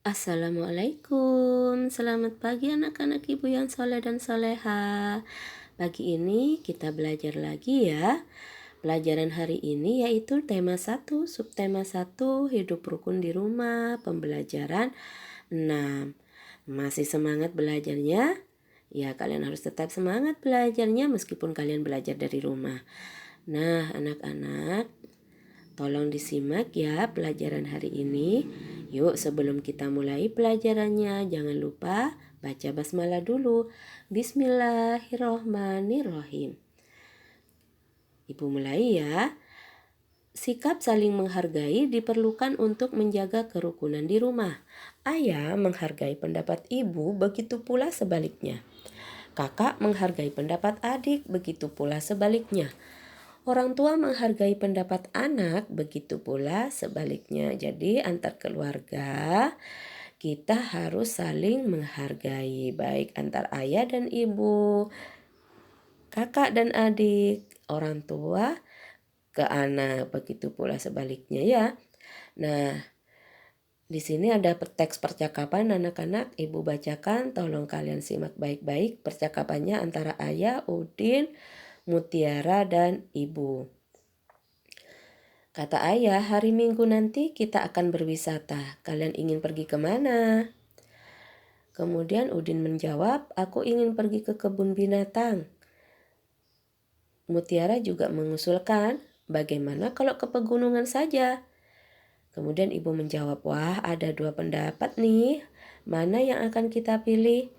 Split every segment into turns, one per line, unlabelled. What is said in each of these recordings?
Assalamualaikum, selamat pagi anak-anak ibu yang soleh dan soleha. Pagi ini kita belajar lagi ya. Pelajaran hari ini yaitu tema 1, subtema 1, hidup rukun di rumah, pembelajaran 6. Masih semangat belajarnya? Ya, kalian harus tetap semangat belajarnya meskipun kalian belajar dari rumah. Nah, anak-anak, tolong disimak ya pelajaran hari ini. Yuk sebelum kita mulai pelajarannya, jangan lupa baca basmalah dulu. Bismillahirrohmanirrohim. Ibu mulai ya. Sikap saling menghargai diperlukan untuk menjaga kerukunan di rumah. Ayah menghargai pendapat ibu, begitu pula sebaliknya. Kakak menghargai pendapat adik, begitu pula sebaliknya. Orang tua menghargai pendapat anak, begitu pula sebaliknya. Jadi antar keluarga kita harus saling menghargai, baik antar ayah dan ibu, kakak dan adik, orang tua ke anak, begitu pula sebaliknya ya. Nah, di sini ada teks percakapan anak-anak, ibu bacakan, tolong kalian simak baik-baik percakapannya antara ayah, Udin, Mutiara, dan ibu. Kata ayah, hari Minggu nanti kita akan berwisata. Kalian ingin pergi kemana? Kemudian Udin menjawab, aku ingin pergi ke kebun binatang. Mutiara juga mengusulkan, bagaimana kalau ke pegunungan saja? Kemudian ibu menjawab, wah ada dua pendapat nih, mana yang akan kita pilih?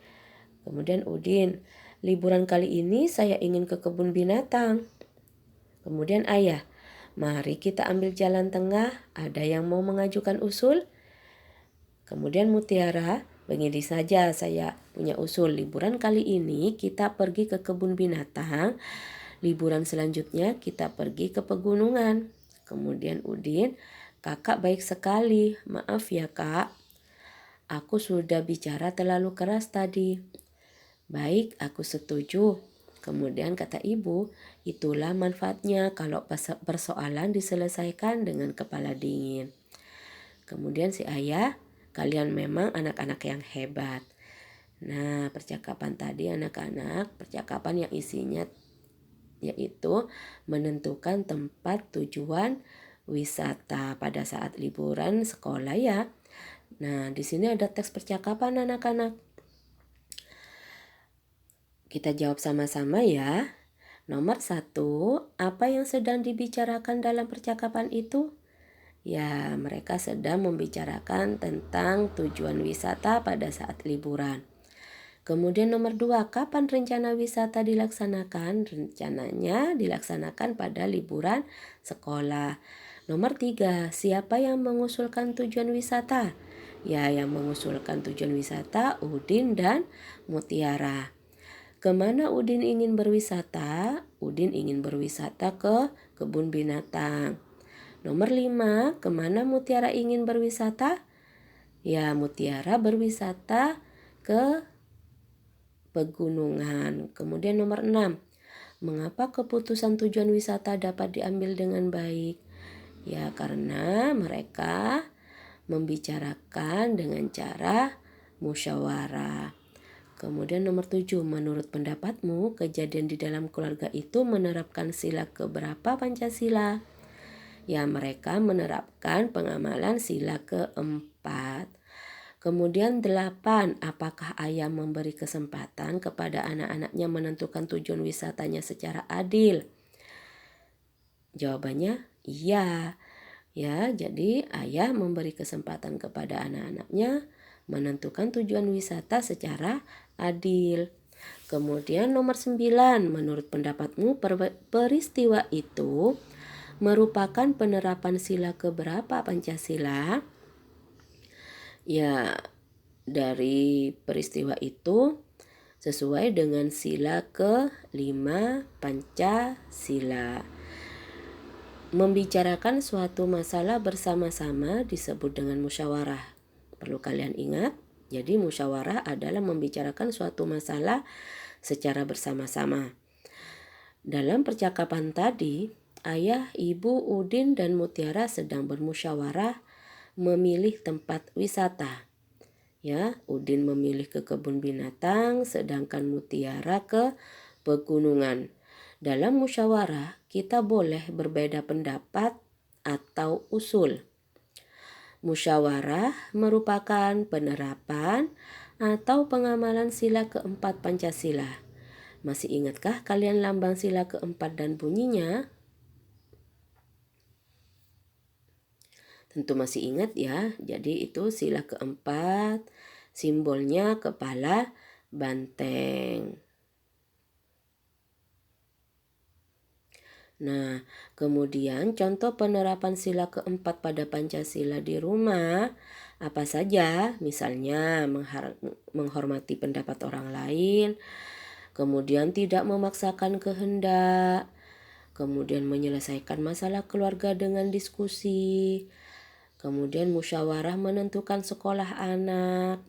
Kemudian Udin, liburan kali ini saya ingin ke kebun binatang. Kemudian ayah, mari kita ambil jalan tengah, ada yang mau mengajukan usul? Kemudian Mutiara, begini saja saya punya usul, liburan kali ini kita pergi ke kebun binatang, liburan selanjutnya kita pergi ke pegunungan. Kemudian Udin, kakak baik sekali, maaf ya kak, aku sudah bicara terlalu keras tadi. Baik, aku setuju. Kemudian kata ibu, itulah manfaatnya kalau persoalan diselesaikan dengan kepala dingin. Kemudian si ayah, kalian memang anak-anak yang hebat. Nah, percakapan tadi anak-anak, percakapan yang isinya yaitu menentukan tempat tujuan wisata pada saat liburan sekolah ya. Nah, di sini ada teks percakapan anak-anak. Kita jawab sama-sama ya. Nomor 1, apa yang sedang dibicarakan dalam percakapan itu? Ya, mereka sedang membicarakan tentang tujuan wisata pada saat liburan. Kemudian nomor 2, kapan rencana wisata dilaksanakan? Rencananya dilaksanakan pada liburan sekolah. Nomor 3, siapa yang mengusulkan tujuan wisata? Ya, yang mengusulkan tujuan wisata Udin dan Mutiara. Kemana Udin ingin berwisata? Udin ingin berwisata ke kebun binatang. Nomor 5, kemana Mutiara ingin berwisata? Ya, Mutiara berwisata ke pegunungan. Kemudian nomor 6, mengapa keputusan tujuan wisata dapat diambil dengan baik? Ya, karena mereka membicarakan dengan cara musyawarah. Kemudian nomor 7, menurut pendapatmu kejadian di dalam keluarga itu menerapkan sila keberapa Pancasila? Ya, mereka menerapkan pengamalan sila keempat. Kemudian 8, apakah ayah memberi kesempatan kepada anak-anaknya menentukan tujuan wisatanya secara adil? Jawabannya iya. Ya, jadi ayah memberi kesempatan kepada anak-anaknya menentukan tujuan wisata secara adil. Kemudian nomor 9, menurut pendapatmu peristiwa itu merupakan penerapan sila keberapa Pancasila? Ya, dari peristiwa itu sesuai dengan sila ke-5 Pancasila. Membicarakan suatu masalah bersama-sama disebut dengan musyawarah. Perlu kalian ingat, jadi musyawarah adalah membicarakan suatu masalah secara bersama-sama. Dalam percakapan tadi, ayah, ibu, Udin, dan Mutiara sedang bermusyawarah memilih tempat wisata. Ya, Udin memilih ke kebun binatang, sedangkan Mutiara ke pegunungan. Dalam musyawarah, kita boleh berbeda pendapat atau usul. Musyawarah merupakan penerapan atau pengamalan sila keempat Pancasila. Masih ingatkah kalian lambang sila keempat dan bunyinya? Tentu masih ingat ya. Jadi itu sila keempat, simbolnya kepala banteng. Nah, kemudian contoh penerapan sila keempat pada Pancasila di rumah apa saja? Misalnya menghormati pendapat orang lain, kemudian tidak memaksakan kehendak, kemudian menyelesaikan masalah keluarga dengan diskusi, kemudian musyawarah menentukan sekolah anak,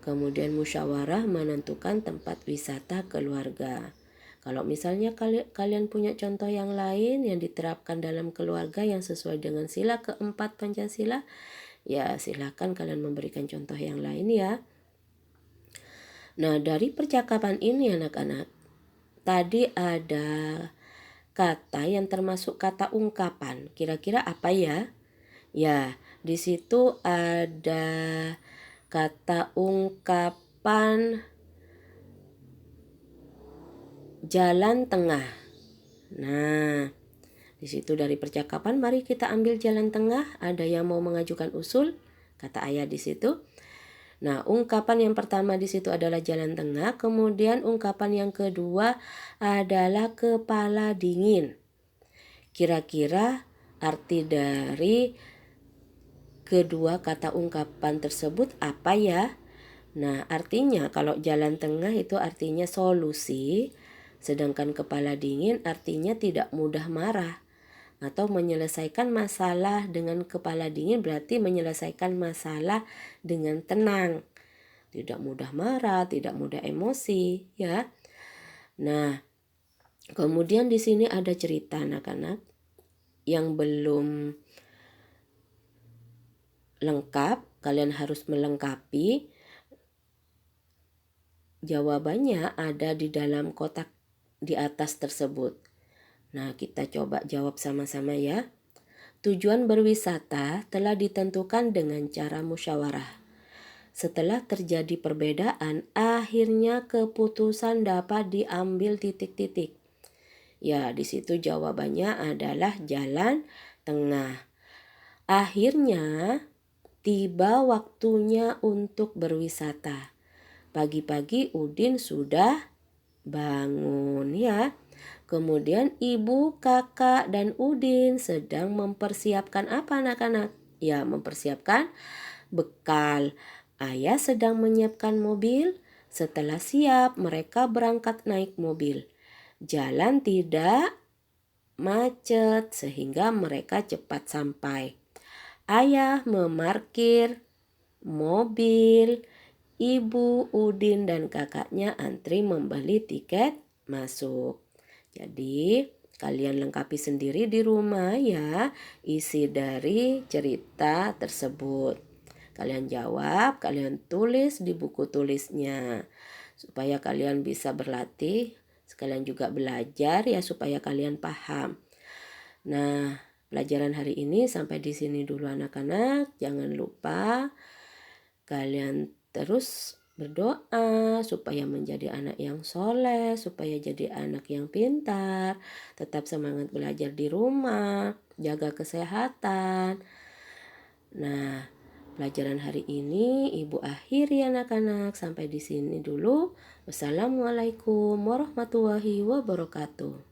kemudian musyawarah menentukan tempat wisata keluarga. Kalau misalnya kalian punya contoh yang lain yang diterapkan dalam keluarga yang sesuai dengan sila keempat Pancasila, ya silahkan kalian memberikan contoh yang lain ya. Nah, dari percakapan ini anak-anak, tadi ada kata yang termasuk kata ungkapan. Kira-kira apa ya? Ya, di situ ada kata ungkapan jalan tengah. Nah, di situ dari percakapan mari kita ambil jalan tengah. Ada yang mau mengajukan usul? Kata ayah di situ. Nah, ungkapan yang pertama di situ adalah jalan tengah. Kemudian ungkapan yang kedua adalah kepala dingin. Kira-kira arti dari kedua kata ungkapan tersebut apa ya? Nah, artinya kalau jalan tengah itu artinya solusi, sedangkan kepala dingin artinya tidak mudah marah. Atau menyelesaikan masalah dengan kepala dingin berarti menyelesaikan masalah dengan tenang. Tidak mudah marah, tidak mudah emosi, ya. Nah, kemudian di sini ada cerita anak-anak yang belum lengkap, kalian harus melengkapi. Jawabannya ada di dalam kotak di atas tersebut. Nah, kita coba jawab sama-sama ya. Tujuan berwisata telah ditentukan dengan cara musyawarah. Setelah terjadi perbedaan, akhirnya keputusan dapat diambil titik-titik. Ya, di situ jawabannya adalah jalan tengah. Akhirnya tiba waktunya untuk berwisata. Pagi-pagi Udin sudah bangun ya. Kemudian ibu, kakak, dan Udin sedang mempersiapkan apa anak-anak? Ya, mempersiapkan bekal. Ayah sedang menyiapkan mobil. Setelah siap, mereka berangkat naik mobil. Jalan tidak macet sehingga mereka cepat sampai. Ayah memarkir mobil. Ibu, Udin, dan kakaknya antri membeli tiket masuk. Jadi kalian lengkapi sendiri di rumah ya isi dari cerita tersebut. Kalian jawab, kalian tulis di buku tulisnya supaya kalian bisa berlatih, sekalian juga belajar ya supaya kalian paham. Nah, pelajaran hari ini sampai di sini dulu anak-anak. Jangan lupa kalian terus berdoa supaya menjadi anak yang soleh, supaya jadi anak yang pintar, tetap semangat belajar di rumah, jaga kesehatan. Nah, pelajaran hari ini Ibu akhiri anak-anak sampai di sini dulu. Wassalamualaikum warahmatullahi wabarakatuh.